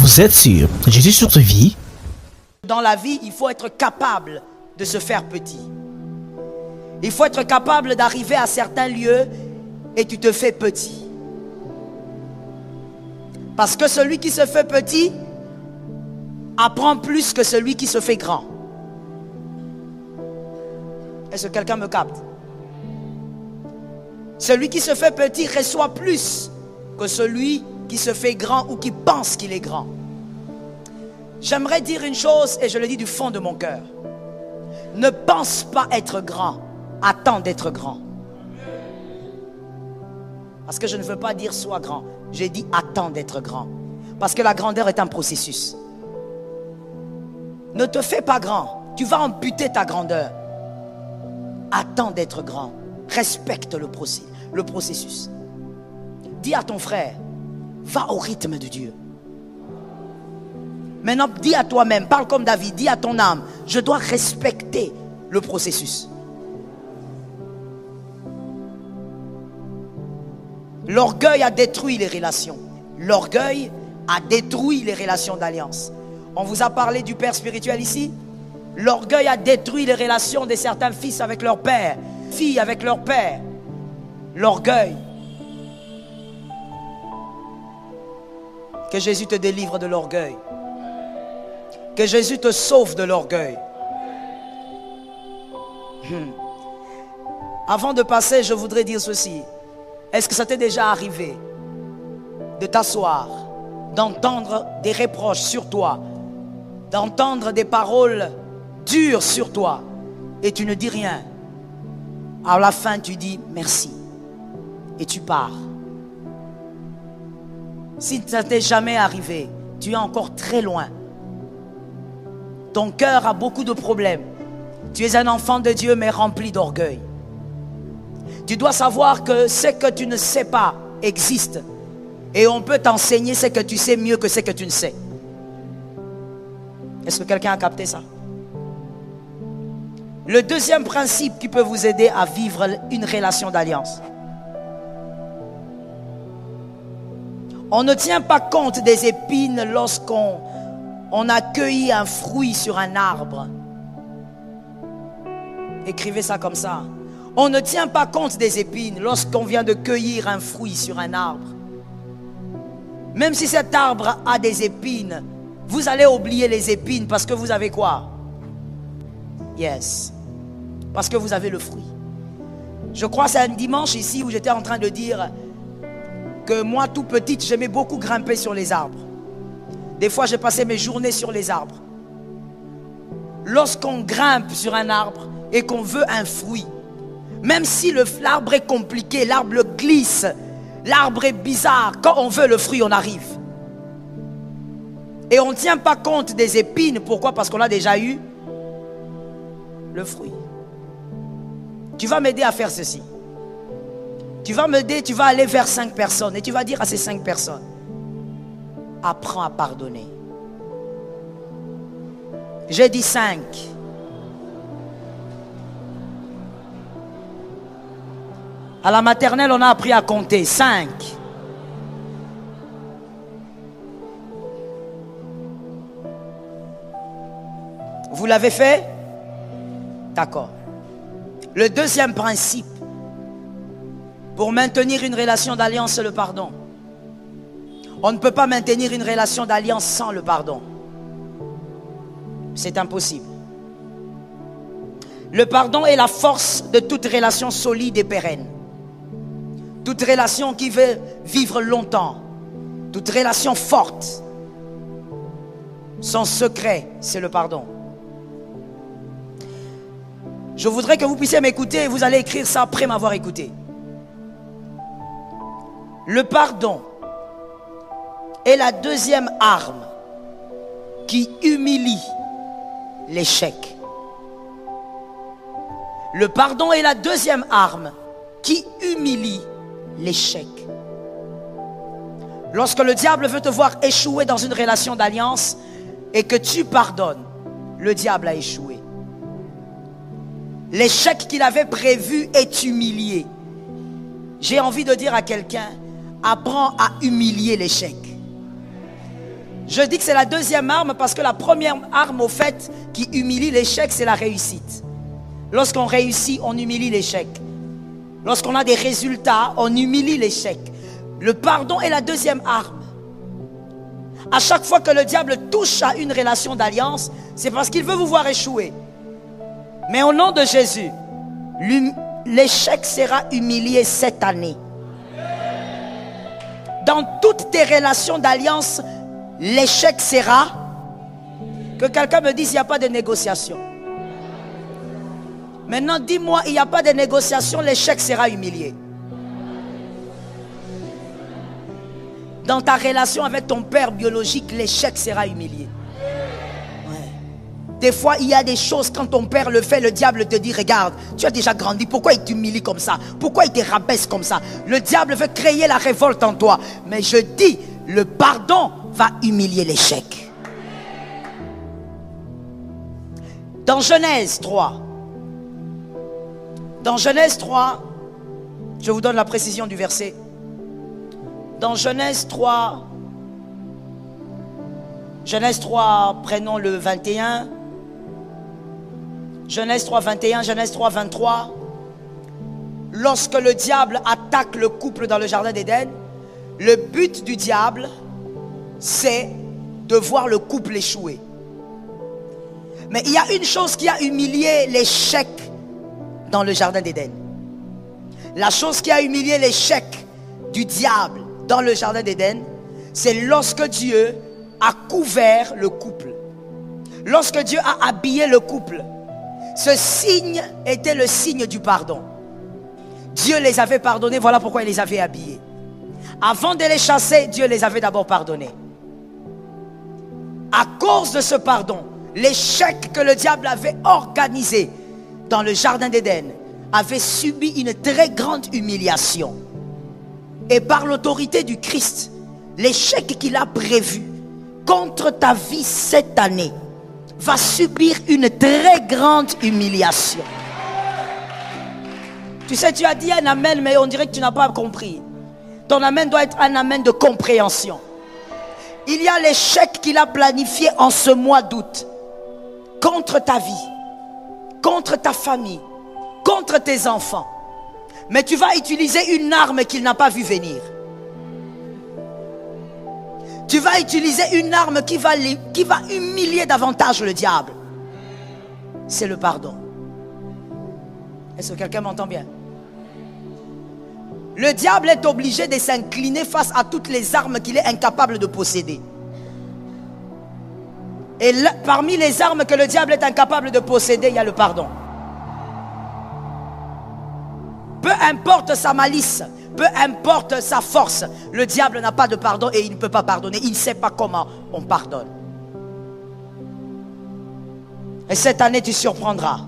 Vous êtes sur Jésus sur ta vie. Dans la vie, il faut être capable de se faire petit. Il faut être capable d'arriver à certains lieux et tu te fais petit. Parce que celui qui se fait petit apprend plus que celui qui se fait grand. Est-ce que quelqu'un me capte? Celui qui se fait petit reçoit plus que celui qui se fait grand ou qui pense qu'il est grand. J'aimerais dire une chose et je le dis du fond de mon cœur. Ne pense pas être grand, attends d'être grand. Parce que je ne veux pas dire sois grand, j'ai dit attends d'être grand. Parce que la grandeur est un processus. Ne te fais pas grand, tu vas amputer ta grandeur. Attends d'être grand, respecte le processus. Dis à ton frère, va au rythme de Dieu. Maintenant, dis à toi-même, parle comme David, dis à ton âme, je dois respecter le processus. L'orgueil a détruit les relations. L'orgueil a détruit les relations d'alliance. On vous a parlé du père spirituel ici. L'orgueil a détruit les relations de certains fils avec leur père, filles avec leur père. L'orgueil. Que Jésus te délivre de l'orgueil. Que Jésus te sauve de l'orgueil. Avant de passer, je voudrais dire ceci. Est-ce que ça t'est déjà arrivé de t'asseoir, d'entendre des reproches sur toi, d'entendre des paroles dures sur toi et tu ne dis rien? À la fin, tu dis merci et tu pars. Si ça t'est jamais arrivé, tu es encore très loin. Ton cœur a beaucoup de problèmes. Tu es un enfant de Dieu mais rempli d'orgueil. Tu dois savoir que ce que tu ne sais pas existe. Et on peut t'enseigner ce que tu sais mieux que ce que tu ne sais. Est-ce que quelqu'un a capté ça? Le deuxième principe qui peut vous aider à vivre une relation d'alliance. On ne tient pas compte des épines lorsqu'on a cueilli un fruit sur un arbre. Écrivez ça comme ça. On ne tient pas compte des épines lorsqu'on vient de cueillir un fruit sur un arbre. Même si cet arbre a des épines, vous allez oublier les épines parce que vous avez quoi? Yes. Parce que vous avez le fruit. Je crois que c'est un dimanche ici où j'étais en train de dire que moi tout petite, j'aimais beaucoup grimper sur les arbres. Des fois, j'ai passé mes journées sur les arbres. Lorsqu'on grimpe sur un arbre et qu'on veut un fruit, même si l'arbre est compliqué, l'arbre glisse, l'arbre est bizarre, quand on veut le fruit, on arrive. Et on ne tient pas compte des épines. Pourquoi? Parce qu'on a déjà eu le fruit. Tu vas m'aider à faire ceci. Tu vas m'aider, tu vas aller vers 5 personnes et tu vas dire à ces 5 personnes, apprends à pardonner. J'ai dit 5. À la maternelle, on a appris à compter. 5. Vous l'avez fait? D'accord. Le deuxième principe pour maintenir une relation d'alliance, c'est le pardon. On ne peut pas maintenir une relation d'alliance sans le pardon. C'est impossible. Le pardon est la force de toute relation solide et pérenne. Toute relation qui veut vivre longtemps, toute relation forte, son secret, c'est le pardon. Je voudrais que vous puissiez m'écouter et vous allez écrire ça après m'avoir écouté. Le pardon est la deuxième arme qui humilie l'échec. Le pardon est la deuxième arme qui humilie l'échec. Lorsque le diable veut te voir échouer dans une relation d'alliance et que tu pardonnes, le diable a échoué. L'échec qu'il avait prévu est humilié. J'ai envie de dire à quelqu'un, apprends à humilier l'échec. Je dis que c'est la deuxième arme parce que la première arme, au fait, qui humilie l'échec, c'est la réussite. Lorsqu'on réussit, on humilie l'échec. Lorsqu'on a des résultats, on humilie l'échec. Le pardon est la deuxième arme. À chaque fois que le diable touche à une relation d'alliance, c'est parce qu'il veut vous voir échouer. Mais au nom de Jésus, l'échec sera humilié cette année. Dans toutes tes relations d'alliance, l'échec sera... Que quelqu'un me dise, il n'y a pas de négociation. Maintenant, dis-moi, il n'y a pas de négociation, l'échec sera humilié. Dans ta relation avec ton père biologique, l'échec sera humilié. Ouais. Des fois, il y a des choses, quand ton père le fait, le diable te dit, regarde, tu as déjà grandi, pourquoi il t'humilie comme ça? Pourquoi il te rabaisse comme ça? Le diable veut créer la révolte en toi. Mais je dis, le pardon va humilier l'échec. Dans Genèse 3, je vous donne la précision du verset. Dans Genèse 3, prenons le 21. Genèse 3, 21, Genèse 3, 23. Lorsque le diable attaque le couple dans le jardin d'Éden, le but du diable, c'est de voir le couple échouer. Mais il y a une chose qui a humilié l'échec dans le jardin d'Éden. La chose qui a humilié l'échec du diable dans le jardin d'Éden, c'est lorsque Dieu a couvert le couple. Lorsque Dieu a habillé le couple, ce signe était le signe du pardon. Dieu les avait pardonnés, voilà pourquoi il les avait habillés. Avant de les chasser, Dieu les avait d'abord pardonnés. À cause de ce pardon, l'échec que le diable avait organisé dans le jardin d'Éden avait subi une très grande humiliation. Et par l'autorité du Christ, l'échec qu'il a prévu contre ta vie cette année va subir une très grande humiliation. Tu sais, tu as dit un amen, mais on dirait que tu n'as pas compris. Ton amen doit être un amen de compréhension. Il y a l'échec qu'il a planifié en ce mois d'août contre ta vie, contre ta famille, contre tes enfants. Mais tu vas utiliser une arme qu'il n'a pas vu venir. Tu vas utiliser une arme qui va humilier davantage le diable. C'est le pardon. Est-ce que quelqu'un m'entend bien? Le diable est obligé de s'incliner face à toutes les armes qu'il est incapable de posséder. Et là, parmi les armes que le diable est incapable de posséder, il y a le pardon. Peu importe sa malice, peu importe sa force, le diable n'a pas de pardon et il ne peut pas pardonner. Il ne sait pas comment on pardonne. Et cette année, tu surprendras.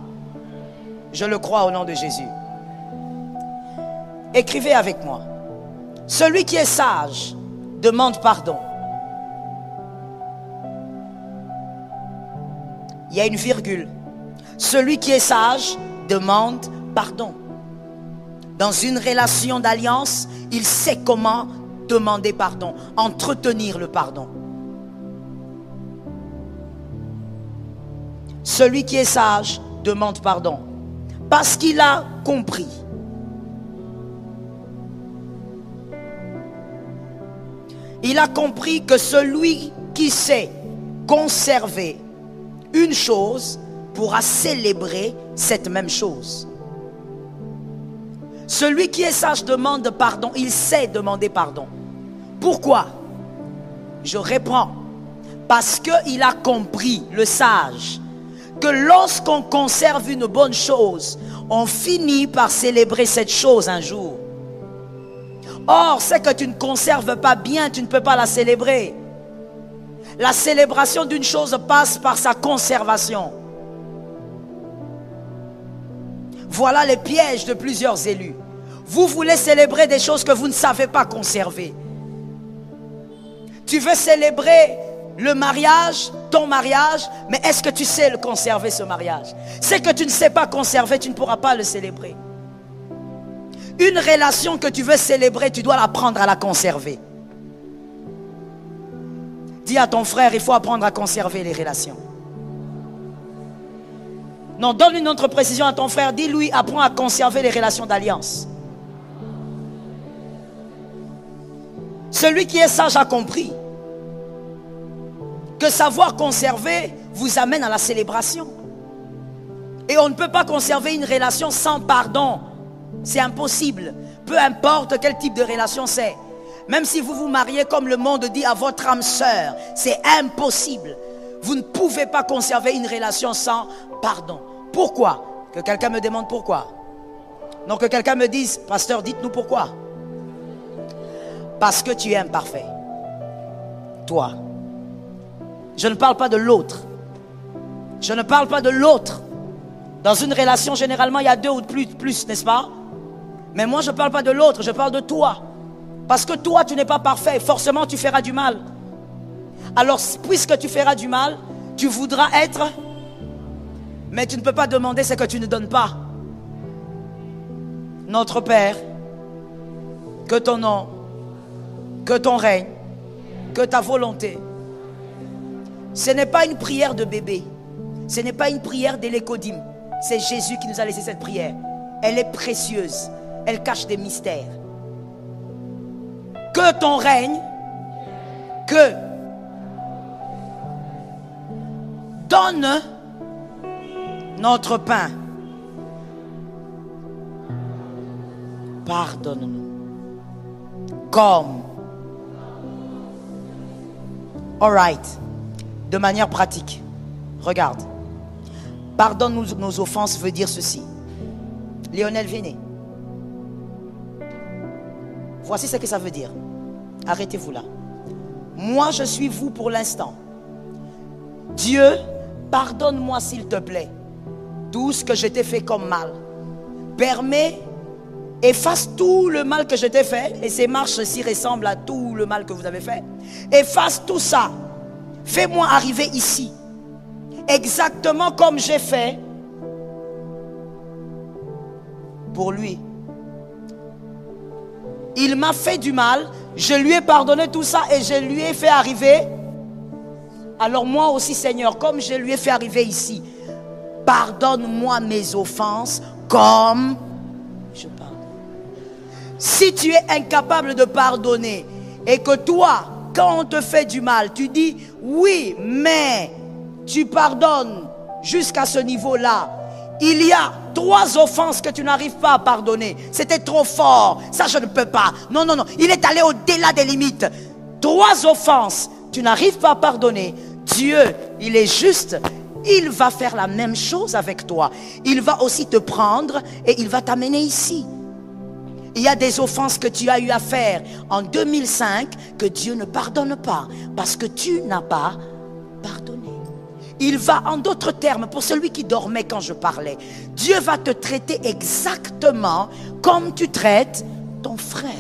Je le crois au nom de Jésus. Écrivez avec moi. Celui qui est sage demande pardon. Il y a une virgule. Celui qui est sage demande pardon. Dans une relation d'alliance, il sait comment demander pardon, entretenir le pardon. Celui qui est sage demande pardon parce qu'il a compris. Il a compris que celui qui sait conserver une chose pourra célébrer cette même chose. Celui qui est sage demande pardon, il sait demander pardon. Pourquoi? Je reprends. Parce qu'il a compris, le sage, que lorsqu'on conserve une bonne chose, on finit par célébrer cette chose un jour. Or, ce que tu ne conserves pas bien, tu ne peux pas la célébrer. La célébration d'une chose passe par sa conservation. Voilà les pièges de plusieurs élus. Vous voulez célébrer des choses que vous ne savez pas conserver. Tu veux célébrer le mariage, ton mariage, mais est-ce que tu sais le conserver, ce mariage? Ce que tu ne sais pas conserver, tu ne pourras pas le célébrer. Une relation que tu veux célébrer, tu dois apprendre à la conserver. Dis à ton frère, il faut apprendre à conserver les relations. Non, donne une autre précision à ton frère. Dis-lui, apprends à conserver les relations d'alliance. Celui qui est sage a compris que savoir conserver vous amène à la célébration. Et on ne peut pas conserver une relation sans pardon. C'est impossible. Peu importe quel type de relation c'est. Même si vous vous mariez comme le monde dit à votre âme sœur, c'est impossible. Vous ne pouvez pas conserver une relation sans pardon. Pourquoi? Que quelqu'un me demande pourquoi. Non, que quelqu'un me dise, pasteur, dites-nous pourquoi. Parce que tu es imparfait. Toi. Je ne parle pas de l'autre. Je ne parle pas de l'autre. Dans une relation, généralement, il y a deux ou plus, n'est-ce pas? Mais moi, je ne parle pas de l'autre, je parle de toi. Parce que toi, tu n'es pas parfait. Forcément, tu feras du mal. Alors, puisque tu feras du mal, tu voudras être... Mais tu ne peux pas demander ce que tu ne donnes pas. Notre Père, que ton nom, que ton règne, que ta volonté. Ce n'est pas une prière de bébé. Ce n'est pas une prière d'élécodim. C'est Jésus qui nous a laissé cette prière. Elle est précieuse. Elle cache des mystères. Que ton règne, que donne notre pain. Pardonne-nous. Comme. All right. De manière pratique. Regarde. Pardonne-nous nos offenses veut dire ceci. Lionel, venez. Voici ce que ça veut dire. Arrêtez-vous là. Moi, je suis vous pour l'instant. Dieu, pardonne-moi s'il te plaît. Tout ce que je t'ai fait comme mal. Permets, efface tout le mal que je t'ai fait. Et ces marches-ci ressemblent à tout le mal que vous avez fait. Efface tout ça. Fais-moi arriver ici. Exactement comme j'ai fait pour lui. Il m'a fait du mal, je lui ai pardonné tout ça et je lui ai fait arriver. Alors moi aussi, Seigneur, comme je lui ai fait arriver ici, pardonne-moi mes offenses comme je pardonne. Si tu es incapable de pardonner et que toi, quand on te fait du mal, tu dis oui, mais tu pardonnes jusqu'à ce niveau-là. Il y a 3 offenses que tu n'arrives pas à pardonner. C'était trop fort. Ça, je ne peux pas. Non, non, non. Il est allé au-delà des limites. 3 offenses. Tu n'arrives pas à pardonner. Dieu, il est juste. Il va faire la même chose avec toi. Il va aussi te prendre et il va t'amener ici. Il y a des offenses que tu as eu à faire en 2005 que Dieu ne pardonne pas parce que tu n'as pas pardonné. Il va, en d'autres termes, pour celui qui dormait quand je parlais, Dieu va te traiter exactement comme tu traites ton frère.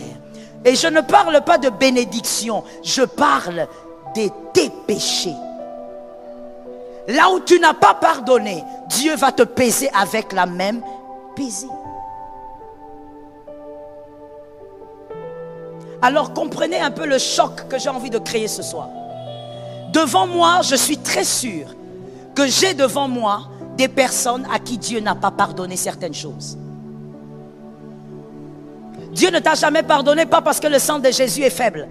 Et je ne parle pas de bénédiction, je parle de tes péchés. Là où tu n'as pas pardonné, Dieu va te peser avec la même pesée. Alors comprenez un peu le choc que j'ai envie de créer ce soir. Devant moi, je suis très sûr que j'ai devant moi des personnes à qui Dieu n'a pas pardonné certaines choses. Dieu ne t'a jamais pardonné, pas parce que le sang de Jésus est faible,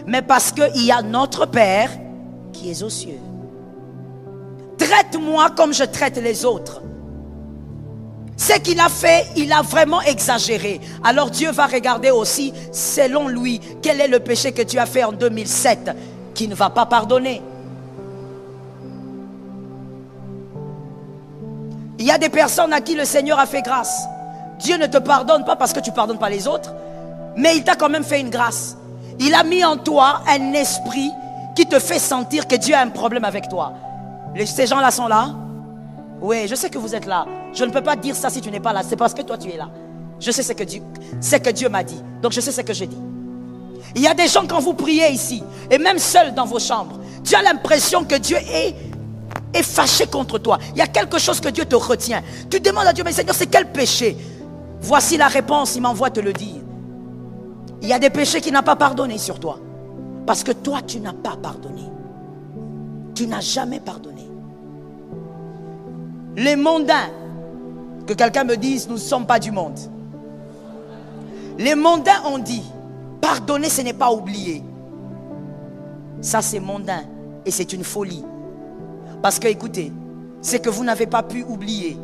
mais parce qu'il y a notre Père qui est aux cieux. Traite-moi comme je traite les autres. Ce qu'il a fait, il a vraiment exagéré. Alors Dieu va regarder aussi, selon lui, quel est le péché que tu as fait en 2007 qui ne va pas pardonner. Il y a des personnes à qui le Seigneur a fait grâce. Dieu ne te pardonne pas parce que tu ne pardonnes pas les autres, mais il t'a quand même fait une grâce. Il a mis en toi un esprit qui te fait sentir que Dieu a un problème avec toi. Ces gens-là sont là? Oui, je sais que vous êtes là. Je ne peux pas dire ça si tu n'es pas là. C'est parce que toi tu es là. Je sais ce que Dieu m'a dit. Donc je sais ce que je dis. Il y a des gens quand vous priez ici, et même seul dans vos chambres, tu as l'impression que Dieu est fâché contre toi. Il y a quelque chose que Dieu te retient. Tu demandes à Dieu, mais Seigneur, c'est quel péché? Voici la réponse, il m'envoie te le dire. Il y a des péchés qu'il n'a pas pardonné sur toi. Parce que toi, tu n'as pas pardonné. tu n'as jamais pardonné. Les mondains, que quelqu'un me dise, nous ne sommes pas du monde. Les mondains ont dit, pardonner ce n'est pas oublier. Ça c'est mondain et c'est une folie. Parce que écoutez, c'est que vous n'avez pas pu oublier.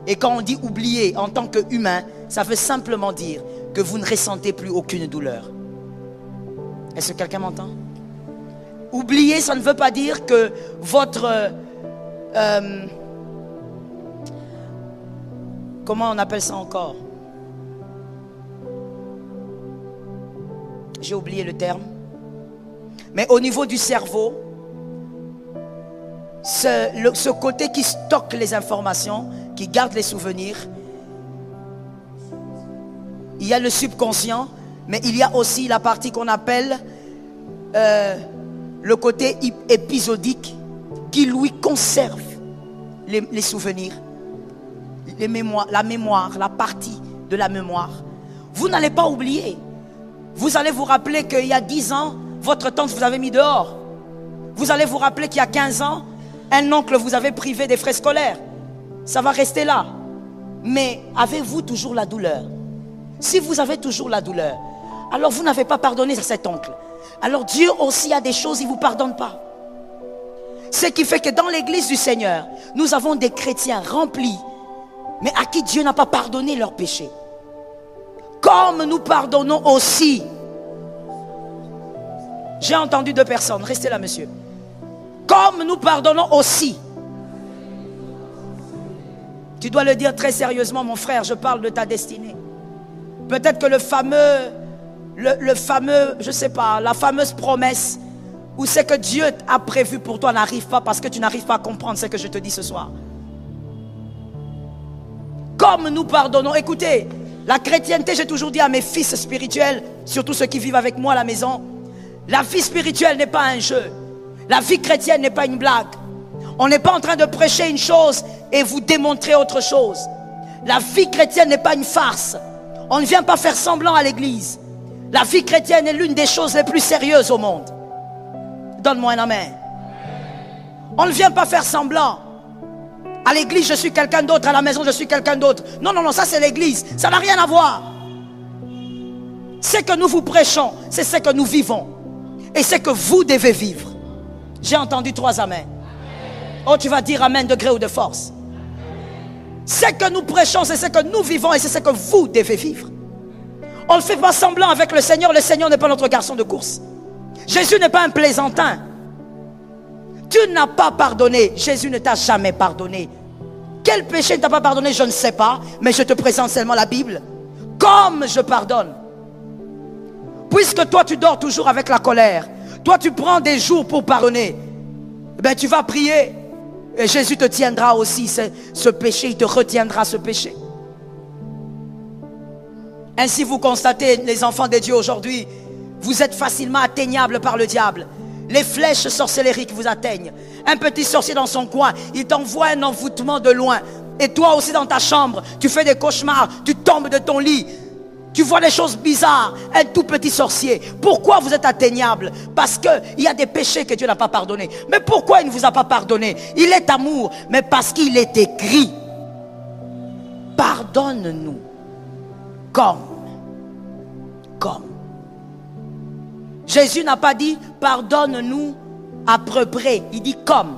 Et quand on dit oublier en tant qu'humain, ça veut simplement dire que vous ne ressentez plus aucune douleur. Est-ce que quelqu'un m'entend? Oublier, ça ne veut pas dire que votre... comment on appelle ça encore? J'ai oublié le terme. Mais au niveau du cerveau, ce côté qui stocke les informations, qui garde les souvenirs, il y a le subconscient, mais il y a aussi la partie qu'on appelle le côté épisodique, qui lui conserve les souvenirs, les mémoires, la mémoire, la partie de la mémoire. Vous n'allez pas oublier. Vous allez vous rappeler qu'il y a 10 ans, votre tante vous avait mis dehors. Vous allez vous rappeler qu'il y a 15 ans, un oncle vous avait privé des frais scolaires. Ça va rester là. Mais avez-vous toujours la douleur? Si vous avez toujours la douleur, alors vous n'avez pas pardonné à cet oncle. Alors Dieu aussi a des choses, il ne vous pardonne pas. Ce qui fait que dans l'église du Seigneur, nous avons des chrétiens remplis, mais à qui Dieu n'a pas pardonné leurs péchés. Comme nous pardonnons aussi. J'ai entendu 2 personnes, restez là monsieur. Comme nous pardonnons aussi. Tu dois le dire très sérieusement mon frère, je parle de ta destinée. Peut-être que le fameux, je sais pas, la fameuse promesse où c'est que Dieu a prévu pour toi n'arrive pas parce que tu n'arrives pas à comprendre ce que je te dis ce soir. Comme nous pardonnons, écoutez, la chrétienté, j'ai toujours dit à mes fils spirituels, surtout ceux qui vivent avec moi à la maison, la vie spirituelle n'est pas un jeu. La vie chrétienne n'est pas une blague. On n'est pas en train de prêcher une chose et vous démontrer autre chose. La vie chrétienne n'est pas une farce. On ne vient pas faire semblant à l'église. La vie chrétienne est l'une des choses les plus sérieuses au monde. Donne-moi un amen. On ne vient pas faire semblant. À l'église, je suis quelqu'un d'autre. À la maison, je suis quelqu'un d'autre. Non, non, non, ça c'est l'église. Ça n'a rien à voir. Ce que nous vous prêchons, c'est ce que nous vivons. Et c'est que vous devez vivre. J'ai entendu 3 amens. Oh, tu vas dire amen de gré ou de force. Ce que nous prêchons, c'est ce que nous vivons et c'est ce que vous devez vivre. On ne fait pas semblant avec le Seigneur. Le Seigneur n'est pas notre garçon de course. Jésus n'est pas un plaisantin. Tu n'as pas pardonné. Jésus ne t'a jamais pardonné. Quel péché ne t'a pas pardonné, je ne sais pas. Mais je te présente seulement la Bible. Comme je pardonne. Puisque toi tu dors toujours avec la colère. Toi tu prends des jours pour pardonner. Ben tu vas prier. Et Jésus te tiendra aussi ce péché. Il te retiendra ce péché. Ainsi vous constatez, les enfants de Dieu aujourd'hui, vous êtes facilement atteignables par le diable. Les flèches sorcellériques vous atteignent. Un petit sorcier dans son coin, il t'envoie un envoûtement de loin. Et toi aussi dans ta chambre, tu fais des cauchemars, tu tombes de ton lit. Tu vois des choses bizarres, un tout petit sorcier. Pourquoi vous êtes atteignable? Parce qu'il y a des péchés que Dieu n'a pas pardonnés. Mais pourquoi il ne vous a pas pardonné? Il est amour, mais parce qu'il est écrit. Pardonne-nous comme. Jésus n'a pas dit pardonne-nous à peu près. Il dit comme.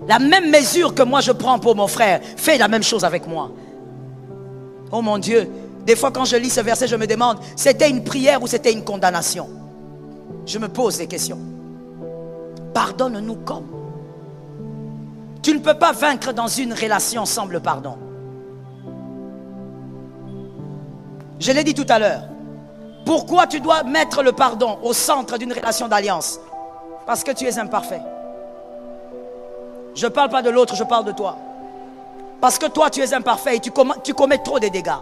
La même mesure que moi je prends pour mon frère, fais la même chose avec moi. Oh mon Dieu. Des fois quand je lis ce verset, je me demande, c'était une prière ou c'était une condamnation? Je me pose des questions. Pardonne-nous comme. Tu ne peux pas vaincre dans une relation sans le pardon. Je l'ai dit tout à l'heure. Pourquoi tu dois mettre le pardon au centre d'une relation d'alliance? Parce que tu es imparfait. Je ne parle pas de l'autre, je parle de toi. Parce que toi tu es imparfait et tu commets trop de dégâts.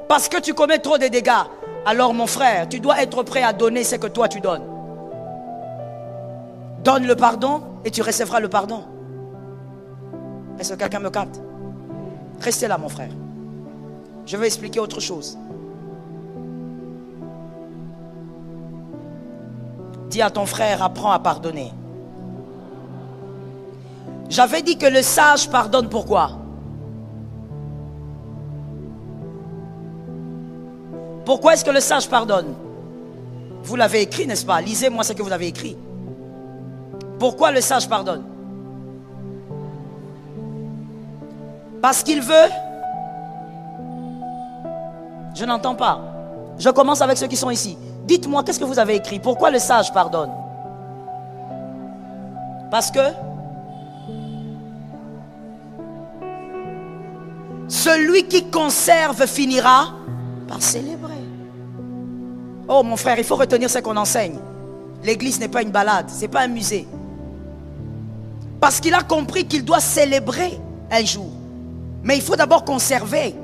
Parce que tu commets trop de dégâts, alors mon frère, tu dois être prêt à donner ce que toi tu donnes. Donne le pardon et tu recevras le pardon. Est-ce que quelqu'un me capte? Restez là mon frère. Je vais expliquer autre chose. Dis à ton frère, apprends à pardonner. J'avais dit que le sage pardonne pourquoi? Pourquoi est-ce que le sage pardonne? Vous l'avez écrit, n'est-ce pas? Lisez-moi ce que vous avez écrit. Pourquoi le sage pardonne? Parce qu'il veut. Je n'entends pas. Je commence avec ceux qui sont ici. Dites-moi, qu'est-ce que vous avez écrit? Pourquoi le sage pardonne? Parce que celui qui conserve finira par célébrer. Oh mon frère, il faut retenir ce qu'on enseigne. L'église n'est pas une balade, ce n'est pas un musée. Parce qu'il a compris qu'il doit célébrer un jour. Mais il faut d'abord conserver.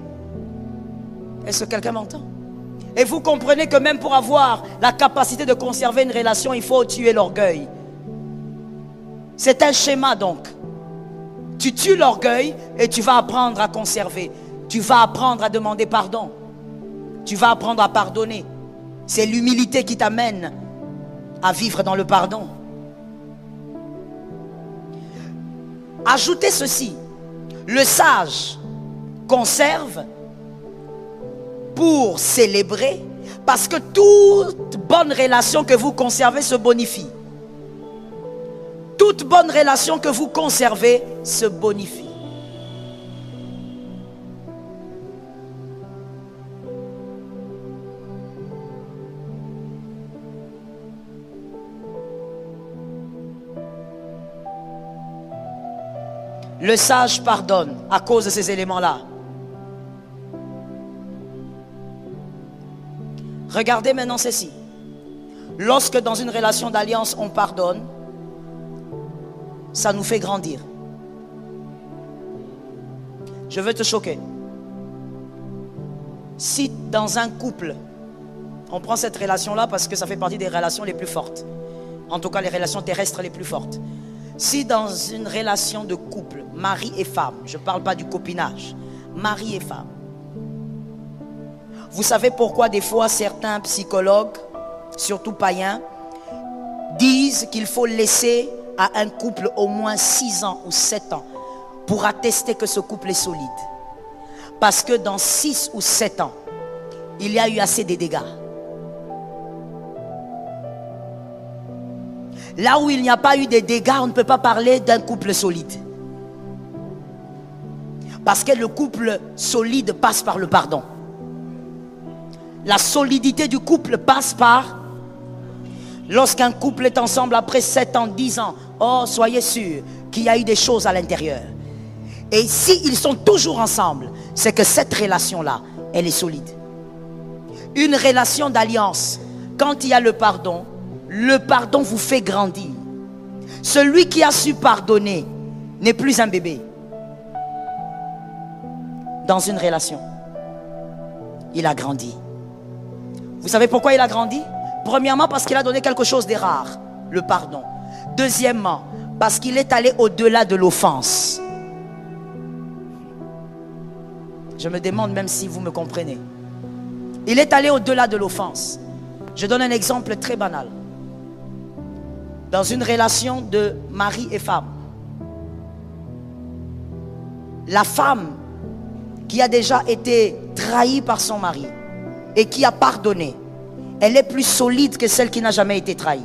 Est-ce que quelqu'un m'entend? Et vous comprenez que même pour avoir la capacité de conserver une relation, il faut tuer l'orgueil. C'est un schéma donc. Tu tues l'orgueil et tu vas apprendre à conserver. Tu vas apprendre à demander pardon. Tu vas apprendre à pardonner. C'est l'humilité qui t'amène à vivre dans le pardon. Ajoutez ceci. Le sage conserve pour célébrer, parce que toute bonne relation que vous conservez se bonifie. Toute bonne relation que vous conservez se bonifie. Le sage pardonne à cause de ces éléments-là. Regardez maintenant ceci. Lorsque dans une relation d'alliance on pardonne, ça nous fait grandir. Je veux te choquer. Si dans un couple, on prend cette relation-là parce que ça fait partie des relations les plus fortes, en tout cas les relations terrestres les plus fortes. Si dans une relation de couple, mari et femme, je ne parle pas du copinage, mari et femme, vous savez pourquoi des fois certains psychologues, surtout païens, disent qu'il faut laisser à un couple au moins 6 ans ou 7 ans pour attester que ce couple est solide. Parce que dans 6 ou 7 ans, il y a eu assez de dégâts. Là où il n'y a pas eu de dégâts, on ne peut pas parler d'un couple solide. Parce que le couple solide passe par le pardon. La solidité du couple passe par... Lorsqu'un couple est ensemble après 7 ans, 10 ans, oh, soyez sûr qu'il y a eu des choses à l'intérieur. Et s'ils sont toujours ensemble, c'est que cette relation-là, elle est solide. Une relation d'alliance, quand il y a le pardon vous fait grandir. Celui qui a su pardonner n'est plus un bébé. Dans une relation, il a grandi. Vous savez pourquoi il a grandi? Premièrement, parce qu'il a donné quelque chose de rare, le pardon. Deuxièmement, parce qu'il est allé au-delà de l'offense. Je me demande même si vous me comprenez. Il est allé au-delà de l'offense. Je donne un exemple très banal. Dans une relation de mari et femme, la femme qui a déjà été trahie par son mari et qui a pardonné, elle est plus solide que celle qui n'a jamais été trahie.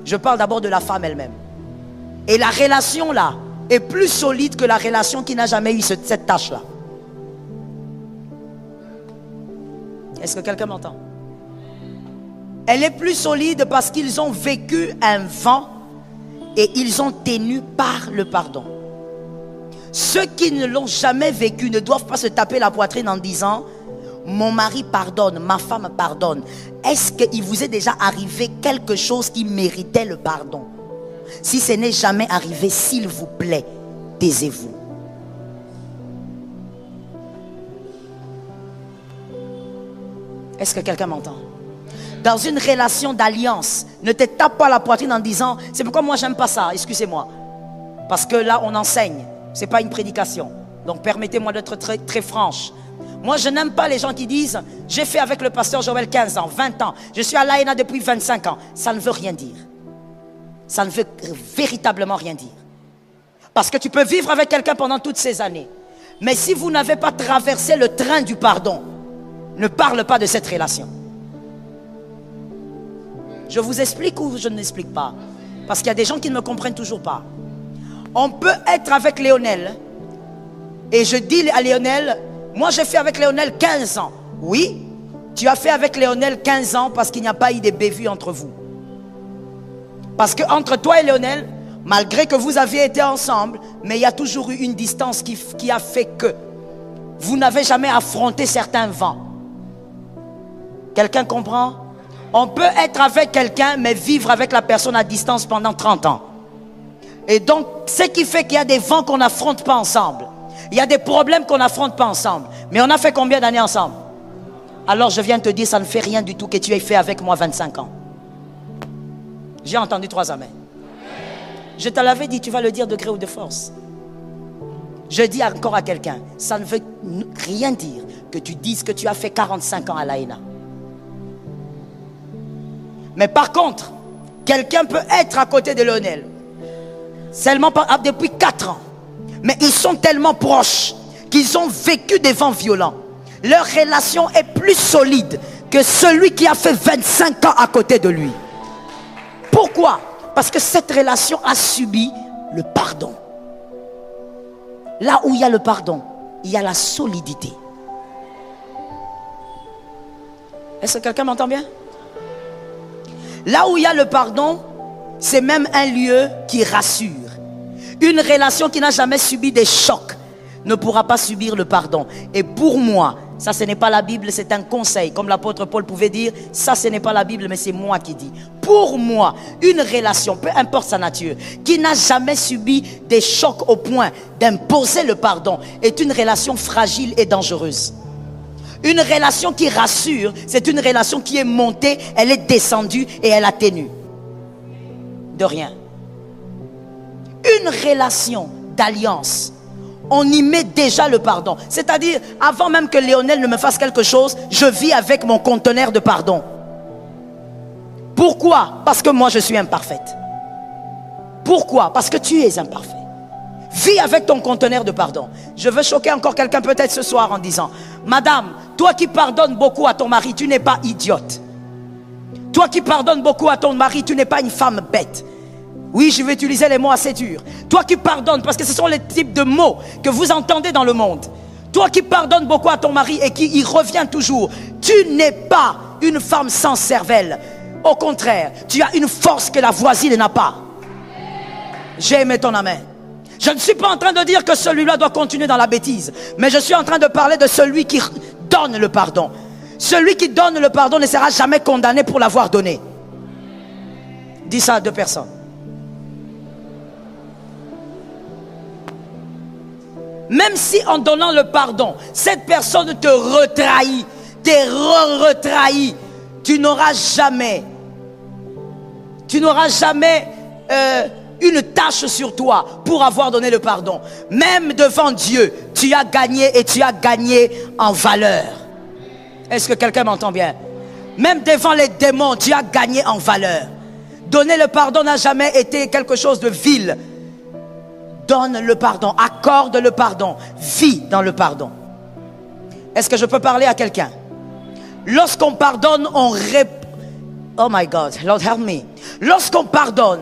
Je parle d'abord de la femme elle-même. Et la relation là est plus solide que la relation qui n'a jamais eu cette tâche-là. Est-ce que quelqu'un m'entend? Elle est plus solide parce qu'ils ont vécu un vent et ils ont tenu par le pardon. Ceux qui ne l'ont jamais vécu ne doivent pas se taper la poitrine en disant « Mon mari pardonne, ma femme pardonne ». Est-ce qu'il vous est déjà arrivé quelque chose qui méritait le pardon? Si ce n'est jamais arrivé, s'il vous plaît, taisez-vous. Est-ce que quelqu'un m'entend? Dans une relation d'alliance, ne te tape pas la poitrine en disant « C'est pourquoi moi j'aime pas ça, excusez-moi ». Parce que là on enseigne, ce n'est pas une prédication. Donc permettez-moi d'être très, très franche. Moi je n'aime pas les gens qui disent « J'ai fait avec le pasteur Joël 15 ans, 20 ans, je suis à l'AENA depuis 25 ans ». Ça ne veut rien dire. Ça ne veut véritablement rien dire. Parce que tu peux vivre avec quelqu'un pendant toutes ces années. Mais si vous n'avez pas traversé le train du pardon, ne parle pas de cette relation. Je vous explique ou je ne l'explique pas? Parce qu'il y a des gens qui ne me comprennent toujours pas. On peut être avec Léonel. Et je dis à Léonel, moi j'ai fait avec Léonel 15 ans. Oui, tu as fait avec Léonel 15 ans parce qu'il n'y a pas eu de bévues entre vous. Parce que entre toi et Léonel, malgré que vous aviez été ensemble, mais il y a toujours eu une distance qui a fait que vous n'avez jamais affronté certains vents. Quelqu'un comprend? On peut être avec quelqu'un, mais vivre avec la personne à distance pendant 30 ans. Et donc, ce qui fait qu'il y a des vents qu'on n'affronte pas ensemble. Il y a des problèmes qu'on n'affronte pas ensemble. Mais on a fait combien d'années ensemble? Alors je viens te dire, ça ne fait rien du tout que tu aies fait avec moi 25 ans. J'ai entendu 3 amens. Je te l'avais dit, tu vas le dire de gré ou de force. Je dis encore à quelqu'un, ça ne veut rien dire que tu dises que tu as fait 45 ans à l'AENA. Mais par contre, quelqu'un peut être à côté de Léonel seulement depuis 4 ans. Mais ils sont tellement proches qu'ils ont vécu des vents violents. Leur relation est plus solide que celui qui a fait 25 ans à côté de lui. Pourquoi? Parce que cette relation a subi le pardon. Là où il y a le pardon, il y a la solidité. Est-ce que quelqu'un m'entend bien? Là où il y a le pardon, c'est même un lieu qui rassure. Une relation qui n'a jamais subi des chocs ne pourra pas subir le pardon. Et pour moi, ça ce n'est pas la Bible, c'est un conseil. Comme l'apôtre Paul pouvait dire, ça ce n'est pas la Bible, mais c'est moi qui dis. Pour moi, une relation, peu importe sa nature, qui n'a jamais subi des chocs au point d'imposer le pardon, est une relation fragile et dangereuse. Une relation qui rassure, c'est une relation qui est montée, elle est descendue et elle atténue. De rien. Une relation d'alliance, on y met déjà le pardon. C'est-à-dire, avant même que Léonel ne me fasse quelque chose, je vis avec mon conteneur de pardon. Pourquoi? Parce que moi je suis imparfaite. Pourquoi? Parce que tu es imparfait. Vis avec ton conteneur de pardon. Je veux choquer encore quelqu'un peut-être ce soir en disant, madame, toi qui pardonnes beaucoup à ton mari, tu n'es pas idiote. Toi qui pardonnes beaucoup à ton mari, tu n'es pas une femme bête. Oui, je vais utiliser les mots assez durs. Toi qui pardonnes, parce que ce sont les types de mots que vous entendez dans le monde. Toi qui pardonnes beaucoup à ton mari et qui y revient toujours, tu n'es pas une femme sans cervelle. Au contraire, tu as une force que la voisine n'a pas. J'ai aimé ton amen. Je ne suis pas en train de dire que celui-là doit continuer dans la bêtise, mais je suis en train de parler de celui qui donne le pardon. Celui qui donne le pardon ne sera jamais condamné pour l'avoir donné. Dis ça à 2 personnes. Même si en donnant le pardon, cette personne te retrahit, retrahit, tu n'auras jamais une tâche sur toi pour avoir donné le pardon. Même devant Dieu, tu as gagné et tu as gagné en valeur. Est-ce que quelqu'un m'entend bien? Même devant les démons, tu as gagné en valeur. Donner le pardon n'a jamais été quelque chose de vil. Donne le pardon, accorde le pardon, vis dans le pardon. Est-ce que je peux parler à quelqu'un? Lorsqu'on pardonne, on répond. Oh my God, Lord help me. Lorsqu'on pardonne,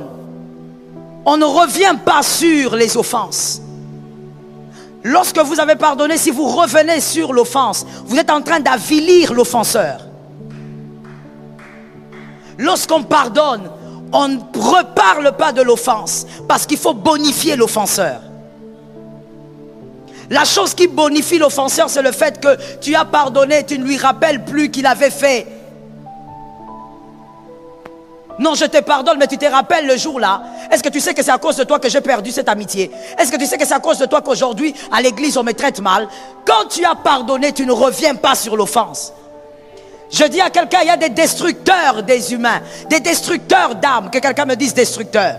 on ne revient pas sur les offenses. Lorsque vous avez pardonné, si vous revenez sur l'offense, vous êtes en train d'avilir l'offenseur. Lorsqu'on pardonne, on ne reparle pas de l'offense parce qu'il faut bonifier l'offenseur. La chose qui bonifie l'offenseur, c'est le fait que tu as pardonné, tu ne lui rappelles plus qu'il avait fait. Non, je te pardonne, mais tu te rappelles le jour-là. Est-ce que tu sais que c'est à cause de toi que j'ai perdu cette amitié? Est-ce que tu sais que c'est à cause de toi qu'aujourd'hui, à l'église, on me traite mal? Quand tu as pardonné, tu ne reviens pas sur l'offense. Je dis à quelqu'un, il y a des destructeurs des humains, des destructeurs d'âmes. Que quelqu'un me dise destructeur.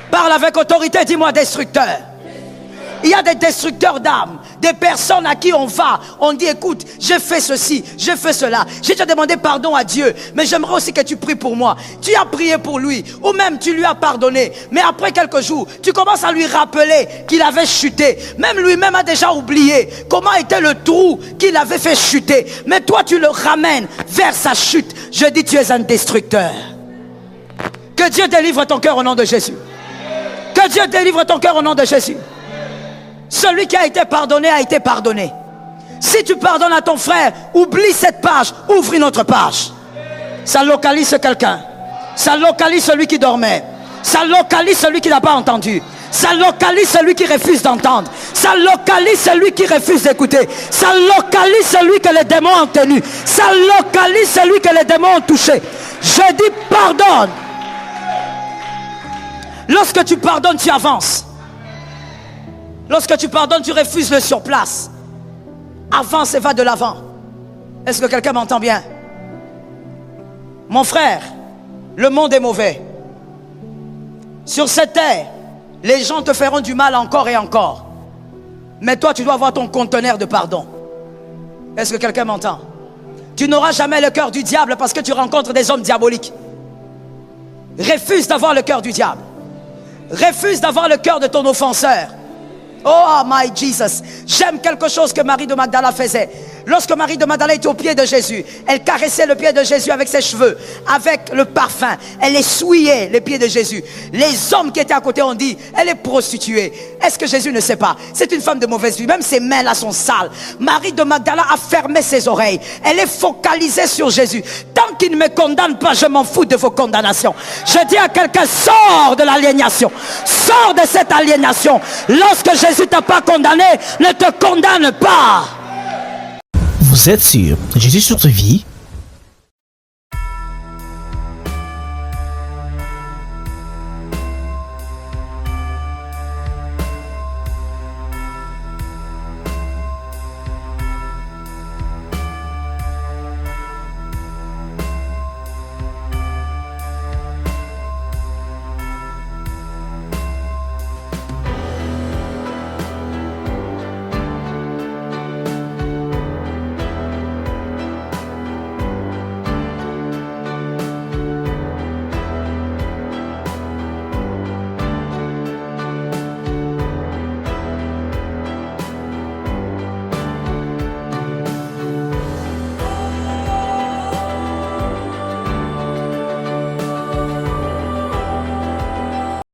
Parle avec autorité, dis-moi destructeur. Il y a des destructeurs d'âmes des personnes à qui on va, on dit écoute, j'ai fait ceci, j'ai fait cela, j'ai déjà demandé pardon à Dieu, mais j'aimerais aussi que tu pries pour moi. Tu as prié pour lui, ou même tu lui as pardonné, mais après quelques jours, tu commences à lui rappeler qu'il avait chuté. Même lui-même a déjà oublié comment était le trou qu'il avait fait chuter, mais toi tu le ramènes vers sa chute. Je dis tu es un destructeur. Que Dieu délivre ton cœur au nom de Jésus. Que Dieu délivre ton cœur au nom de Jésus. Celui qui a été pardonné a été pardonné. Si tu pardonnes à ton frère, oublie cette page, ouvre une autre page. Ça localise quelqu'un. Ça localise celui qui dormait. Ça localise celui qui n'a pas entendu. Ça localise celui qui refuse d'entendre. Ça localise celui qui refuse d'écouter. Ça localise celui que les démons ont tenu. Ça localise celui que les démons ont touché. Je dis pardonne. Lorsque tu pardonnes, tu avances. Lorsque tu pardonnes, tu refuses le surplace. Avance et va de l'avant. Est-ce que quelqu'un m'entend bien? Mon frère, le monde est mauvais. Sur cette terre, les gens te feront du mal encore et encore. Mais toi, tu dois avoir ton conteneur de pardon. Est-ce que quelqu'un m'entend? Tu n'auras jamais le cœur du diable parce que tu rencontres des hommes diaboliques. Refuse d'avoir le cœur du diable. Refuse d'avoir le cœur de ton offenseur. Oh my Jesus. J'aime quelque chose que Marie de Magdala faisait. Lorsque Marie de Magdala était au pied de Jésus, elle caressait le pied de Jésus avec ses cheveux, avec le parfum. Elle essuyait les pieds de Jésus. Les hommes qui étaient à côté ont dit, elle est prostituée. Est-ce que Jésus ne sait pas? C'est une femme de mauvaise vie. Même ses mains là sont sales. Marie de Magdala a fermé ses oreilles. Elle est focalisée sur Jésus. Tant qu'il ne me condamne pas, je m'en fous de vos condamnations. Je dis à quelqu'un, sors de l'aliénation. Sors de cette aliénation. Lorsque Jésus t'a pas condamné, ne te condamne pas. Vous êtes sur Jésus sur ta vie?